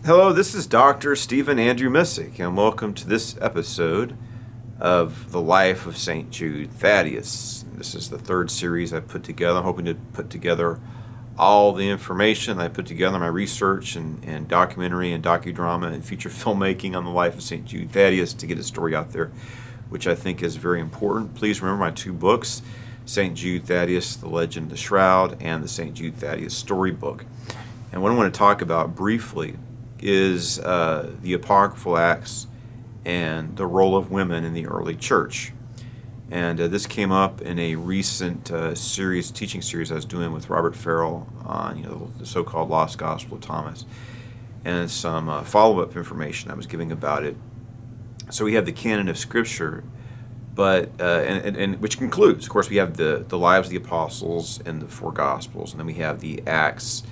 Hello, this is Dr. Stephen Andrew Missick, and welcome to this episode of the life of St. Jude Thaddeus. This is the third series I've put together. I'm hoping to put together all the information I put together, my research and documentary and docudrama and feature filmmaking on the life of St. Jude Thaddeus to get his story out there, which I think is very important. Please remember my two books, St. Jude Thaddeus, The Legend of the Shroud, and the St. Jude Thaddeus Storybook. And what I want to talk about briefly is the Apocryphal Acts and the role of women in the early church. And this came up in a recent teaching series I was doing with Robert Farrell on the so-called Lost Gospel of Thomas, and some follow-up information I was giving about it. So we have the canon of Scripture, but and which concludes, of course, we have the lives of the apostles and the four Gospels, and then we have the Acts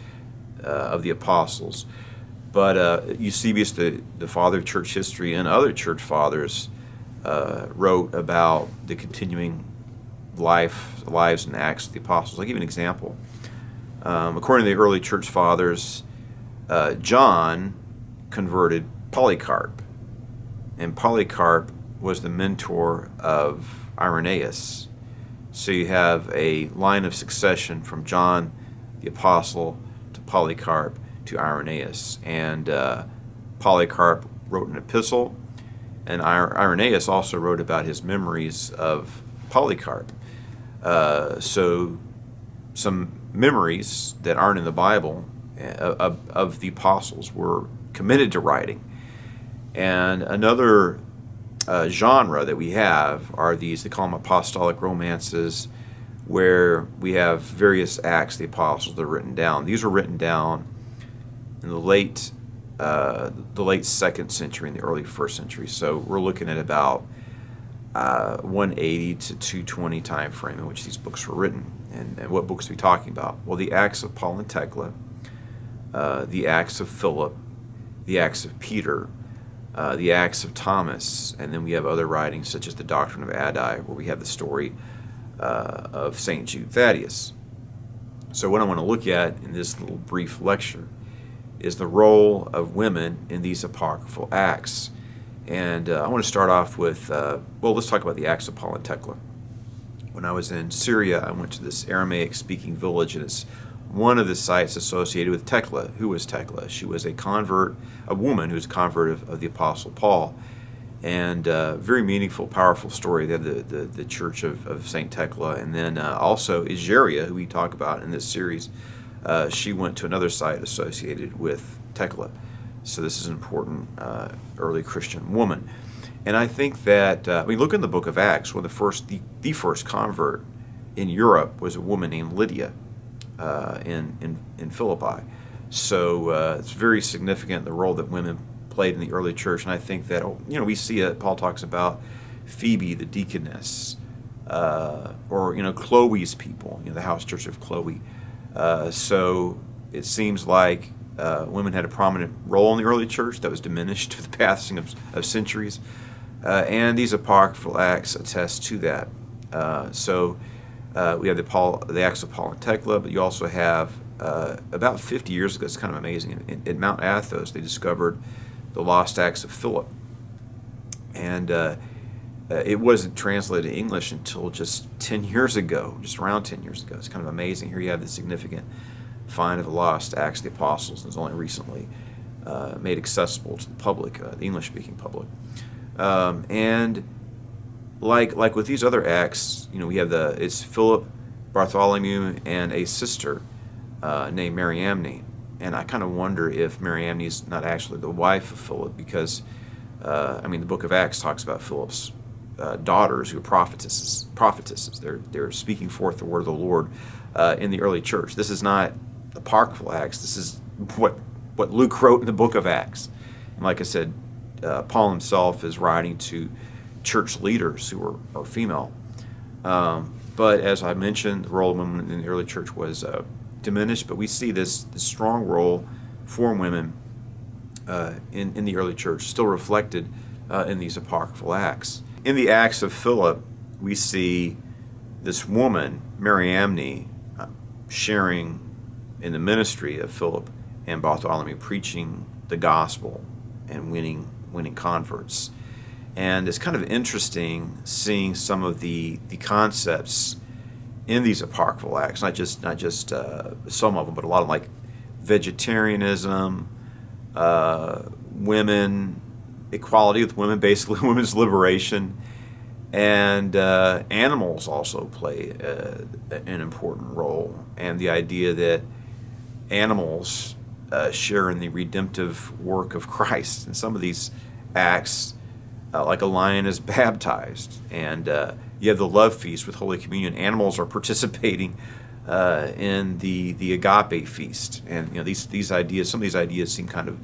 of the apostles. But Eusebius, the father of church history, and other church fathers wrote about the continuing lives and acts of the apostles. I'll give you an example. According to the early church fathers, John converted Polycarp, and Polycarp was the mentor of Irenaeus. So you have a line of succession from John the apostle to Polycarp to Irenaeus, and Polycarp wrote an epistle, and Irenaeus also wrote about his memories of Polycarp. So some memories that aren't in the Bible of the apostles were committed to writing. And another genre that we have are these, they call them apostolic romances, where we have various acts of the apostles that are written down. These were written down in the late 2nd century and the early 1st century. So we're looking at about 180 to 220 time frame in which these books were written. And what books are we talking about? Well, the Acts of Paul and Thecla, the Acts of Philip, the Acts of Peter, the Acts of Thomas, and then we have other writings such as the Doctrine of Addai, where we have the story of St. Jude Thaddeus. So what I want to look at in this little brief lecture is the role of women in these apocryphal acts. And I want to start off with, let's talk about the Acts of Paul and Thecla. When I was in Syria, I went to this Aramaic-speaking village, and it's one of the sites associated with Thecla. Who was Thecla? She was a woman who was a convert of the Apostle Paul. And very meaningful, powerful story. They have the Church of St. Thecla, and then also Egeria, who we talk about in this series. She went to another site associated with Thecla. So this is an important early Christian woman. And I think that, look in the book of Acts, when the first convert in Europe was a woman named Lydia in Philippi. So it's very significant, the role that women played in the early church. And I think that, we see it, Paul talks about Phoebe, the deaconess, or Chloe's people, the house church of Chloe. So it seems like women had a prominent role in the early church that was diminished with the passing of centuries. And these apocryphal acts attest to that. So we have the Acts of Paul and Thecla, but you also have, about 50 years ago, it's kind of amazing, in Mount Athos, they discovered the lost Acts of Philip. And it wasn't translated to English until just 10 years ago, just around 10 years ago. It's kind of amazing. Here you have the significant find of the lost Acts of the Apostles, and it's only recently made accessible to the public, the English-speaking public. And like with these other acts, we have it's Philip, Bartholomew, and a sister named Mariamne. And I kind of wonder if Mariamne is not actually the wife of Philip, because the book of Acts talks about Philip's daughters who are prophetesses. They're speaking forth the word of the Lord in the early church. This is not apocryphal Acts. This is what Luke wrote in the book of Acts. And like I said, Paul himself is writing to church leaders who are female. But as I mentioned, the role of women in the early church was diminished, but we see this strong role for women in the early church still reflected in these apocryphal acts. In the Acts of Philip, we see this woman, Mariamne, sharing in the ministry of Philip and Bartholomew, preaching the gospel and winning converts. And it's kind of interesting seeing some of the concepts in these apocryphal acts, not just some of them, but a lot of like vegetarianism, women, equality with women, basically women's liberation, and animals also play an important role, and the idea that animals share in the redemptive work of Christ. In some of these acts, like a lion is baptized, and you have the love feast with Holy Communion. Animals are participating in the agape feast, and these ideas. Some of these ideas seem kind of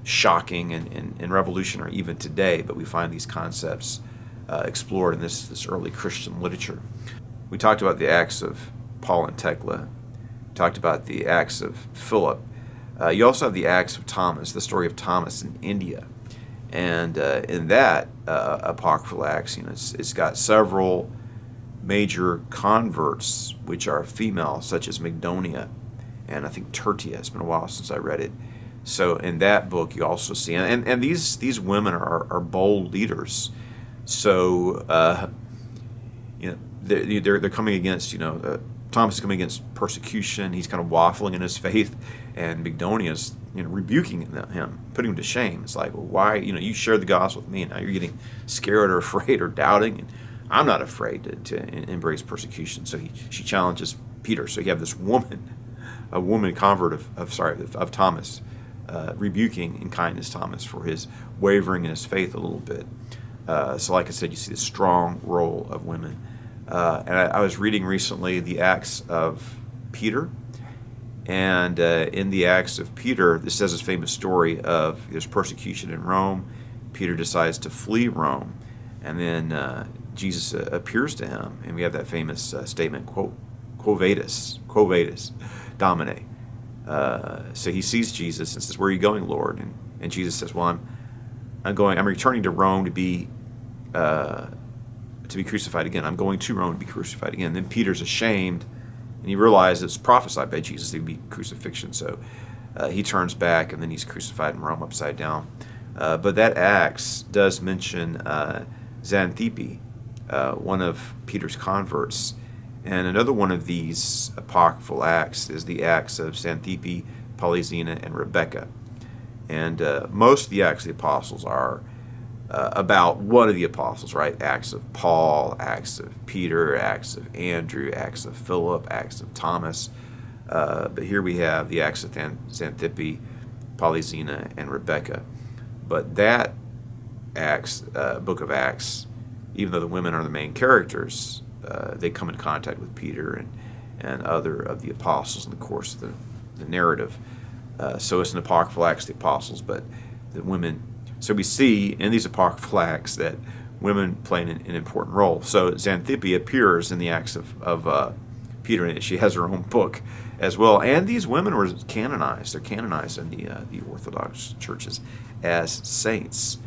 shocking and revolutionary even today, but we find these concepts explored in this early Christian literature. We talked about the Acts of Paul and Thecla. We talked about the Acts of Philip. You also have the Acts of Thomas, the story of Thomas in India. And in that Apocryphal Acts, it's got several major converts which are female, such as Mygdonia and I think Tertia. It's been a while since I read it. So in that book you also see, and these women are bold leaders. So they're coming against, Thomas is coming against persecution. He's kind of waffling in his faith, and Mygdonia's rebuking him, putting him to shame. It's like, well, why, you share the gospel with me, and now you're getting scared or afraid or doubting, and I'm not afraid to embrace persecution. So she challenges Peter. So you have this woman, a woman convert of Thomas, rebuking in kindness Thomas for his wavering in his faith a little bit. So like I said, you see the strong role of women. And I was reading recently the Acts of Peter, and in the Acts of Peter, this has this famous story of there's persecution in Rome. Peter decides to flee Rome, and then Jesus appears to him, and we have that famous statement, Quo vadis, Domine. So he sees Jesus and says, "Where are you going, Lord?" And Jesus says, "Well, I'm returning to Rome to be crucified again. I'm going to Rome to be crucified again." And then Peter's ashamed, and he realizes it's prophesied by Jesus there would be crucifixion. So he turns back, and then he's crucified in Rome upside down. But that Acts does mention Xanthippe, one of Peter's converts. And another one of these apocryphal acts is the Acts of Xanthippe, Polysena, and Rebecca. And most of the Acts of the Apostles are about one of the apostles, right? Acts of Paul, Acts of Peter, Acts of Andrew, Acts of Philip, Acts of Thomas. But here we have the Acts of Xanthippe, Polysena, and Rebecca. But that Acts, book of Acts, even though the women are the main characters, they come in contact with Peter and other of the apostles in the course of the narrative. So it's an apocryphal Acts of the Apostles, but the women. So we see in these apocryphal Acts that women play an important role. So Xanthippe appears in the Acts of Peter, and she has her own book as well. And these women were canonized. They're canonized in the Orthodox churches as saints.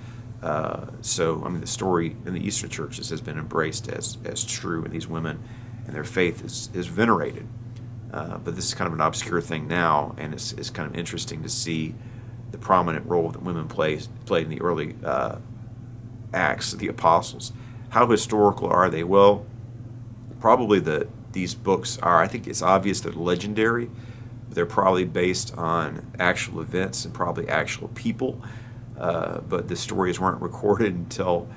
So the story in the Eastern churches has been embraced as true, and these women and their faith is venerated. But this is kind of an obscure thing now, and it's kind of interesting to see the prominent role that women played in the early Acts of the Apostles. How historical are they? Well, probably these books are, I think it's obvious they're legendary. They're probably based on actual events and probably actual people, but the stories weren't recorded until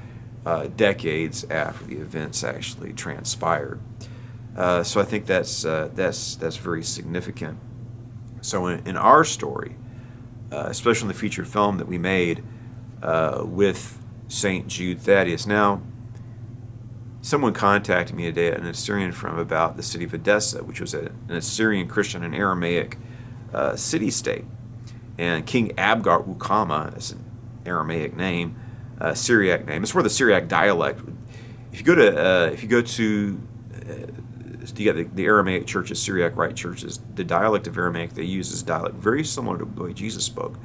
decades after the events actually transpired. So I think that's very significant. So in our story, especially in the feature film that we made with St. Jude Thaddeus. Now, someone contacted me today, an Assyrian from about the city of Edessa, which was an Assyrian Christian and Aramaic city-state. And King Abgar-Ukama, that's an Aramaic name, Syriac name. It's where the Syriac dialect. If you go to you got the Aramaic churches, Syriac Rite churches. The dialect of Aramaic they use is a dialect very similar to the way Jesus spoke,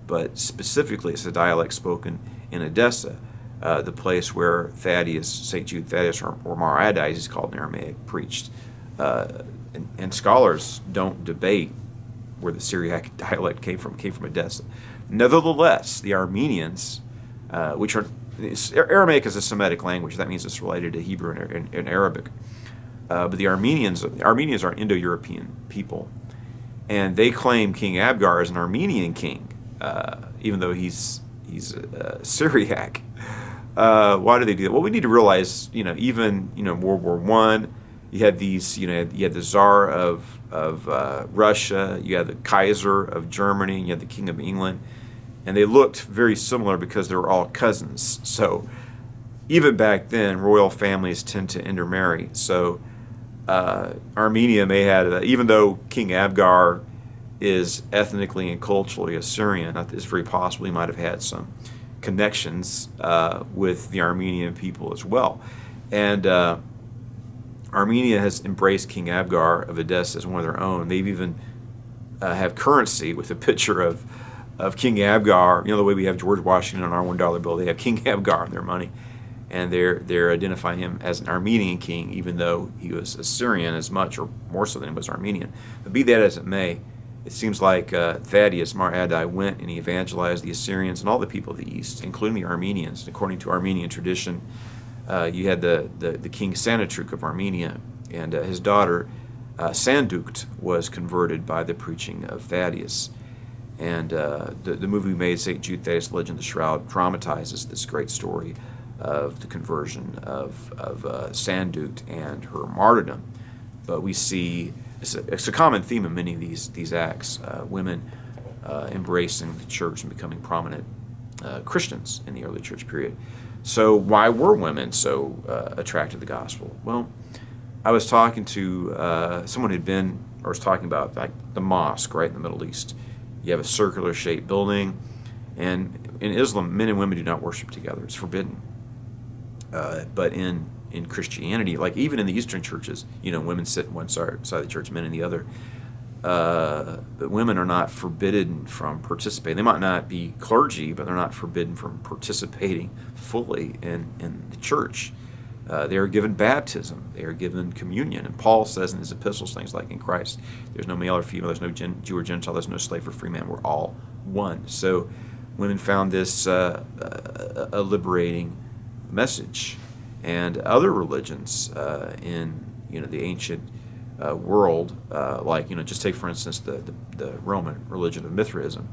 but specifically it's a dialect spoken in Edessa, the place where Thaddeus, St. Jude Thaddeus, or Mariades, he's called in Aramaic, preached. And scholars don't debate where the Syriac dialect came from Edessa. Nevertheless, the Armenians, which are Aramaic is a Semitic language. That means it's related to Hebrew and Arabic. But the Armenians are Indo-European people, and they claim King Abgar as an Armenian king, even though he's Syriac. Why do they do that? Well, we need to realize, even World War I, you had these, you had the Tsar of Russia, you had the Kaiser of Germany, and you had the King of England, and they looked very similar because they were all cousins. So even back then, royal families tend to intermarry. So Armenia may have, even though King Abgar is ethnically and culturally Assyrian, it's very possible he might have had some connections with the Armenian people as well. And Armenia has embraced King Abgar of Edessa as one of their own. They've even have currency with a picture of King Abgar. The way we have George Washington on our $1 bill, they have King Abgar in their money. And they're identifying him as an Armenian king, even though he was Assyrian as much or more so than he was Armenian. But be that as it may, it seems like Thaddeus Mar Adai went and he evangelized the Assyrians and all the people of the East, including the Armenians. And according to Armenian tradition, you had the king Sanatruk of Armenia, and his daughter Sandukt was converted by the preaching of Thaddeus. And the movie made, St. Jude Thaddeus, Legend of the Shroud, dramatizes this great story of the conversion of Sandukt and her martyrdom. But we see it's a common theme in many of these acts, women embracing the church and becoming prominent Christians in the early church period. So why were women so attracted to the gospel? Well, I was talking to someone who'd been, or was talking about like the mosque right in the Middle East. You have a circular shaped building, and in Islam, men and women do not worship together. It's forbidden. But in Christianity, like even in the Eastern churches, women sit on one side of the church, men in the other. But women are not forbidden from participating. They might not be clergy, but they're not forbidden from participating fully in the church. They are given baptism. They are given communion. And Paul says in his epistles things like, in Christ, there's no male or female, there's no Jew or Gentile, there's no slave or free man. We're all one. So women found this a liberating message. And other religions in the ancient world, like just take for instance the Roman religion of Mithraism,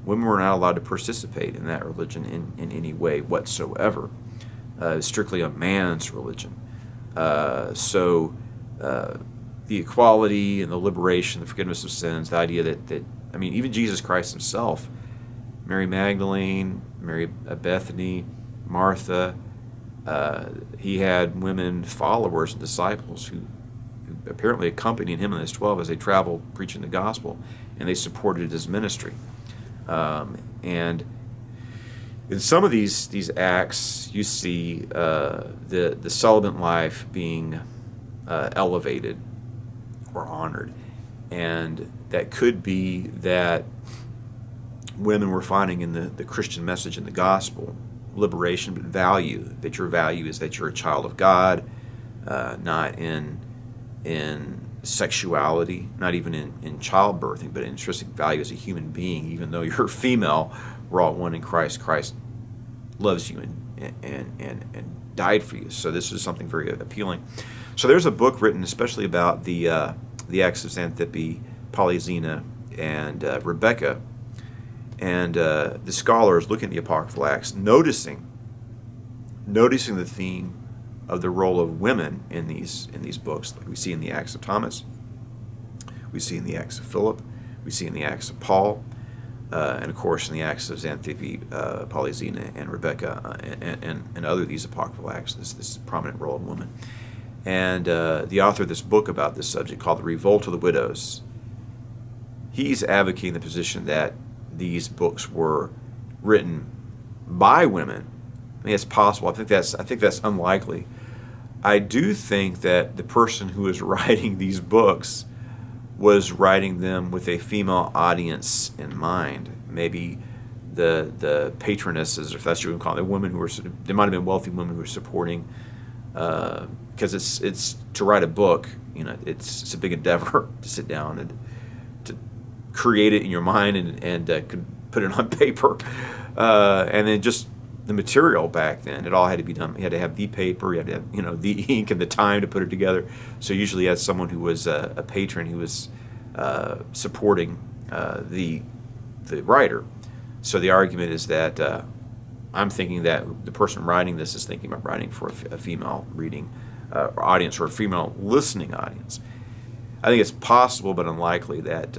women were not allowed to participate in that religion in any way whatsoever. Strictly a man's religion. So the equality and the liberation, the forgiveness of sins, the idea that even Jesus Christ himself, Mary Magdalene, Mary Bethany, Martha, he had women followers and disciples who apparently accompanied him and his 12 as they traveled preaching the gospel, and they supported his ministry. And in some of these acts, you see the celibate life being elevated or honored, and that could be that women were finding in the Christian message in the gospel liberation, but value, that your value is that you're a child of God, not in sexuality, not even in childbirthing, but in intrinsic value as a human being. Even though you're female, we're all one in Christ. Christ loves you and died for you. So this is something very appealing. So there's a book written especially about the acts of Xanthippe, Polyxena, and Rebecca. And the scholars looking at the Apocryphal Acts, noticing the theme of the role of women in these books, like we see in the Acts of Thomas, we see in the Acts of Philip, we see in the Acts of Paul, and of course in the Acts of Xanthippe, Polyxena, and Rebecca, and other of these Apocryphal Acts, this prominent role of women. And the author of this book about this subject, called The Revolt of the Widows, he's advocating the position that these books were written by women. I mean, it's possible. I think that's unlikely. I do think that the person who is writing these books was writing them with a female audience in mind. Maybe the patronesses, if that's what you would call them, the women who were there might have been wealthy women who were supporting, because it's to write a book. It's a big endeavor to sit down and to create it in your mind and put it on paper. And then just the material back then, it all had to be done. You had to have the paper, you had to have, the ink and the time to put it together. So usually you had someone who was a patron who was supporting the writer. So the argument is that I'm thinking that the person writing this is thinking about writing for a female reading audience or a female listening audience. I think it's possible but unlikely that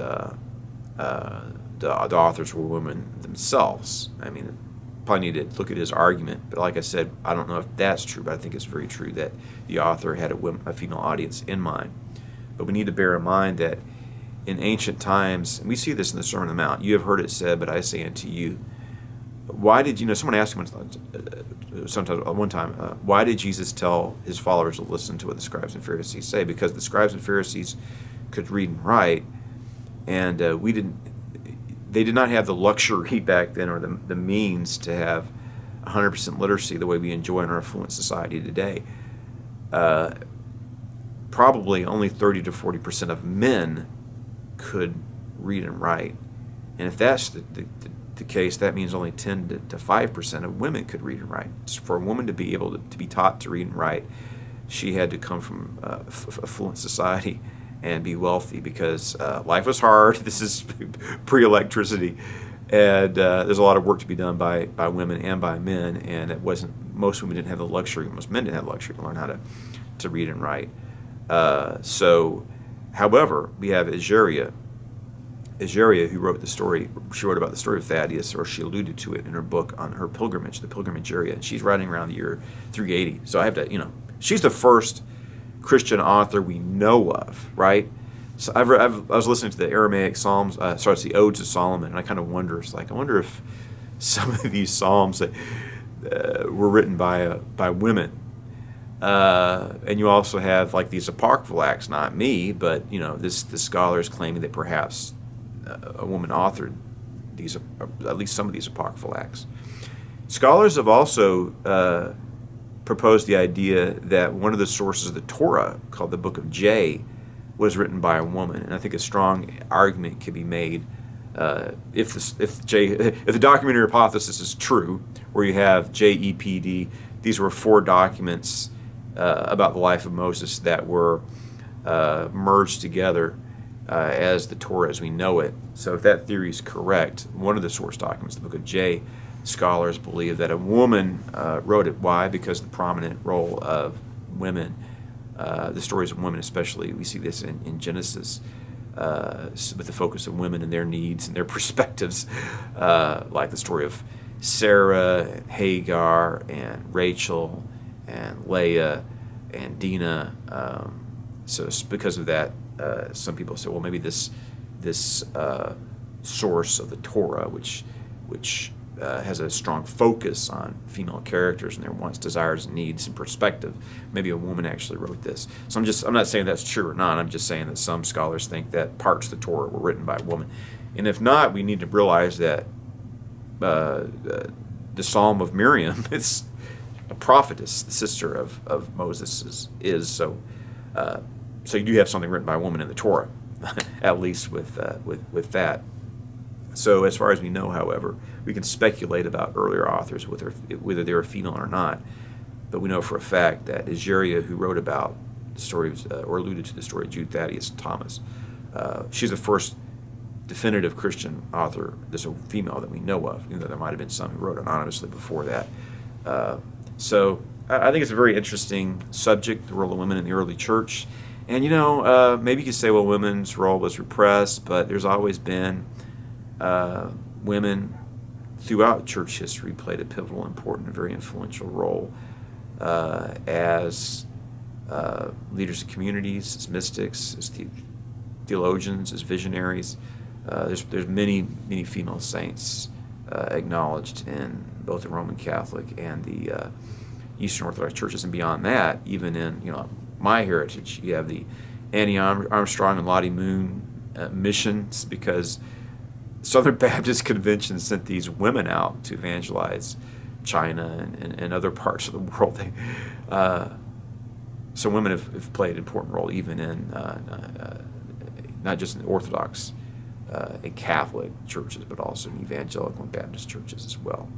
the authors were women themselves. I mean, probably need to look at his argument, but like I said, I don't know if that's true, but I think it's very true that the author had a female audience in mind. But we need to bear in mind that in ancient times, and we see this in the Sermon on the Mount, you have heard it said, but I say unto you, why did someone asked him one time, why did Jesus tell his followers to listen to what the scribes and Pharisees say? Because the scribes and Pharisees could read and write, and they did not have the luxury back then or the means to have 100% literacy the way we enjoy in our affluent society today. Probably only 30 to 40% of men could read and write. And if that's the case, that means only 10 to 5% of women could read and write. For a woman to be able to be taught to read and write, she had to come from affluent society and be wealthy, because life was hard. This is pre-electricity, and there's a lot of work to be done by women and by men, and most women didn't have the luxury, most men didn't have the luxury to learn how to read and write. However, we have Egeria, who wrote the story. She wrote about the story of Thaddeus, or she alluded to it in her book on her pilgrimage, the Pilgrimage Area, and she's writing around the year 380. So I have to, she's the first Christian author we know of, right? So I was listening to the Aramaic Psalms, it's the Odes of Solomon, and I kind of wonder, I wonder if some of these Psalms were written by women. And you also have like these Apocryphal Acts, not me, but the scholar is claiming that perhaps a woman authored these, at least some of these Apocryphal Acts. Scholars have also proposed the idea that one of the sources of the Torah, called the Book of J, was written by a woman, and I think a strong argument can be made if the documentary hypothesis is true, where you have JEPD. These were 4 documents about the life of Moses that were merged together as the Torah as we know it. So if that theory is correct, one of the source documents, the Book of J, scholars believe that a woman wrote it. Why? Because the prominent role of women, the stories of women especially, we see this in Genesis, with the focus of women and their needs and their perspectives, like the story of Sarah and Hagar and Rachel and Leah and Dinah. So because of that, some people say, well, maybe this source of the Torah, which has a strong focus on female characters and their wants, desires, and needs and perspective, maybe a woman actually wrote this. So I'm not saying that's true or not. I'm just saying that some scholars think that parts of the Torah were written by a woman. And if not, we need to realize that the Psalm of Miriam is a prophetess, the sister of Moses is. So you do have something written by a woman in the Torah, at least with that. So as far as we know, however, we can speculate about earlier authors, whether they were female or not. But we know for a fact that Egeria, who wrote about the story or alluded to the story of Jude, Thaddeus, and Thomas, she's the first definitive Christian author, this female that we know of, even though there might have been some who wrote anonymously before that. So I think it's a very interesting subject, the role of women in the early church. And maybe you could say, well, women's role was repressed, but there's always been women throughout church history played a pivotal, important, and very influential role as leaders of communities, as mystics, as theologians, as visionaries. There's many female saints acknowledged in both the Roman Catholic and the Eastern Orthodox churches, and beyond that, even in my heritage, you have the Annie Armstrong and Lottie Moon missions, because Southern Baptist Convention sent these women out to evangelize China and other parts of the world. So women have played an important role even in not just in Orthodox in Catholic churches, but also in evangelical and Baptist churches as well.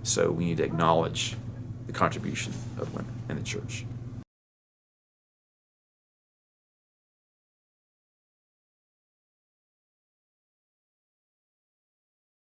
So we need to acknowledge the contribution of women in the church.